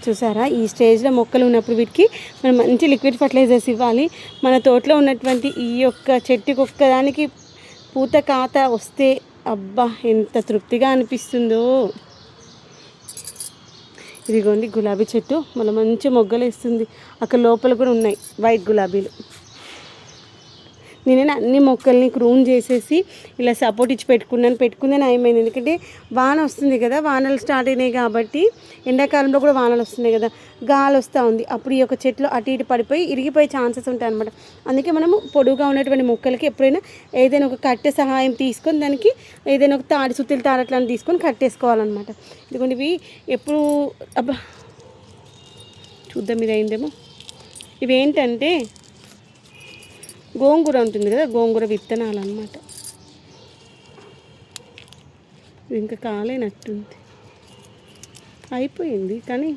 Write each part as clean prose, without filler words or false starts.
చూసారా, ఈ స్టేజ్లో మొక్కలు ఉన్నప్పుడు వీటికి మనం మంచి లిక్విడ్ ఫర్టిలైజర్స్ ఇవ్వాలి. మన తోటలో ఉన్నటువంటి ఈ యొక్క చెట్టుకి ఒక్కదానికి పూత కాత వస్తే అబ్బా ఎంత తృప్తిగా అనిపిస్తుందో. ఇదిగోండి గులాబీ చెట్టు మళ్ళీ మంచి మొగ్గలు వేస్తుంది. అక్కడ లోపల కూడా ఉన్నాయి వైట్ గులాబీలు. నేనే అన్ని మొక్కల్ని క్రూన్ చేసేసి ఇలా సపోర్ట్ ఇచ్చి పెట్టుకుందని అయిపోయింది. ఎందుకంటే వాన వస్తుంది కదా, వానలు స్టార్ట్ అయినాయి కాబట్టి ఎండాకాలంలో కూడా వానలు వస్తున్నాయి కదా, గాలి వస్తూ ఉంది. అప్పుడు ఈ యొక్క చెట్లు అటు ఇటు పడిపోయి ఇరిగిపోయే ఛాన్సెస్ ఉంటాయి అనమాట. అందుకే మనము పొడుగుగా ఉన్నటువంటి మొక్కలకి ఎప్పుడైనా ఏదైనా ఒక కట్టె సహాయం తీసుకొని దానికి ఏదైనా ఒక తాడి సుత్తిల తాడు అట్లా తీసుకొని కట్టేసుకోవాలన్నమాట. ఎందుకంటే ఇవి ఎప్పుడు అబ్బా చూద్దాం ఇది అయిందేమో. ఇవేంటంటే గోంగూర ఉంటుంది కదా, గోంగూర విత్తనాలు అన్నమాట. ఇంకా కాలేనట్టుంది, అయిపోయింది కానీ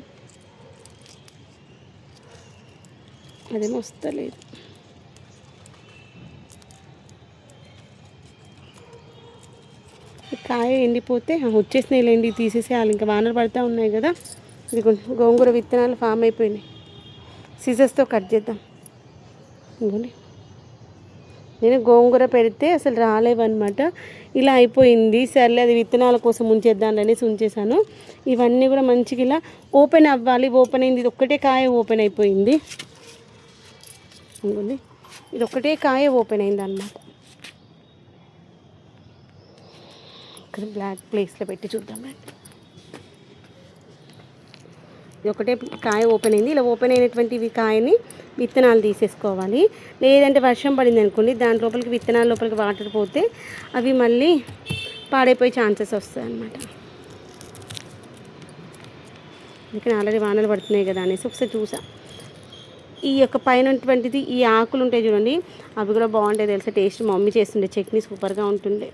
అదేమో వస్తలేదు. కాయ ఎండిపోతే వచ్చేసినాయి లేండి, తీసేసేయాలి. ఇంకా వానలు పడుతూ ఉన్నాయి కదా. ఇది గోంగూర విత్తనాలు ఫామ్ అయిపోయినాయి. సీజర్స్తో కట్ చేద్దాం. ఇంకోండి నేను గోంగూర పెడితే అసలు రాలేవన్నమాట, ఇలా అయిపోయింది. సర్లే అది విత్తనాల కోసం ఉంచేద్దాం అనేసి ఉంచేసాను. ఇవన్నీ కూడా మంచిగా ఇలా ఓపెన్ అవ్వాలి. ఓపెన్ అయింది, ఇది ఒక్కటే కాయ ఓపెన్ అయిపోయింది. ఇంకోండి ఇది ఒక్కటే కాయ ఓపెన్ అయింది అన్నమాట. ఇక్కడ బ్లాక్ ప్లేస్లో పెట్టి చూద్దాం. ఇది ఒకటే కాయ ఓపెన్ అయింది. ఇలా ఓపెన్ అయినటువంటి కాయని విత్తనాలు తీసేసుకోవాలి. లేదంటే వర్షం పడింది అనుకోండి, దాని లోపలికి విత్తనాల లోపలికి వాటర్ పోతే అవి మళ్ళీ పాడైపోయే ఛాన్సెస్ వస్తాయి అన్నమాట. అందుకని ఆల్రెడీ వానలు పడుతున్నాయి కదా అనేసి ఒకసారి చూసా. ఈ యొక్క పైన ఉన్నటువంటిది ఈ ఆకులు ఉంటాయి చూడండి, అవి కూడా బాగుంటాయి తెలుసా. టేస్ట్ మా మమ్మీ చేస్తుండే చట్నీ సూపర్గా ఉంటుండే.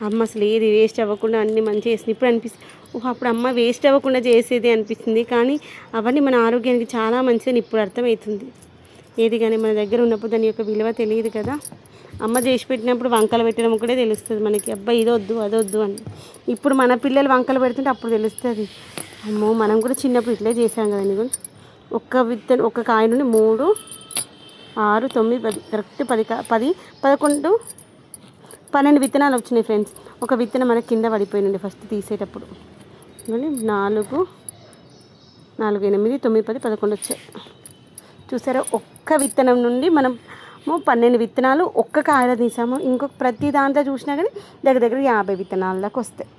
అమ్మ అసలు ఏది వేస్ట్ అవ్వకుండా అన్నీ మంచిగా చేసింది. ఇప్పుడు అనిపిస్తుంది అప్పుడు అమ్మ వేస్ట్ అవ్వకుండా చేసేది అనిపిస్తుంది, కానీ అవన్నీ మన ఆరోగ్యానికి చాలా మంచిదని ఇప్పుడు అర్థమవుతుంది. ఏది కానీ మన దగ్గర ఉన్నప్పుడు దాని యొక్క విలువ తెలియదు కదా. అమ్మ చేసి పెట్టినప్పుడు వంకలు పెట్టడం ఒకటే తెలుస్తుంది మనకి, అబ్బాయి ఇదొద్దు అదొద్దు అని. ఇప్పుడు మన పిల్లలు వంకలు పెడుతుంటే అప్పుడు తెలుస్తుంది. అమ్మో మనం కూడా చిన్నప్పుడు ఇట్లే చేసాం కదండి. ఒక్క కాయ నుండి 3, 6, 9, 10 కరెక్ట్ 10, 11, 12 విత్తనాలు వచ్చినాయి ఫ్రెండ్స్. ఒక విత్తనం మనకి కింద పడిపోయినండి ఫస్ట్ తీసేటప్పుడు. 4, 4, 8, 9, 10, 11 వచ్చాయి. చూసారా, ఒక్క విత్తనం నుండి మనం 12 విత్తనాలు ఒక్క కాయలో తీసాము. ఇంకొక ప్రతి దాంట్లో చూసినా కానీ దగ్గర 50 విత్తనాల దాకా వస్తాయి.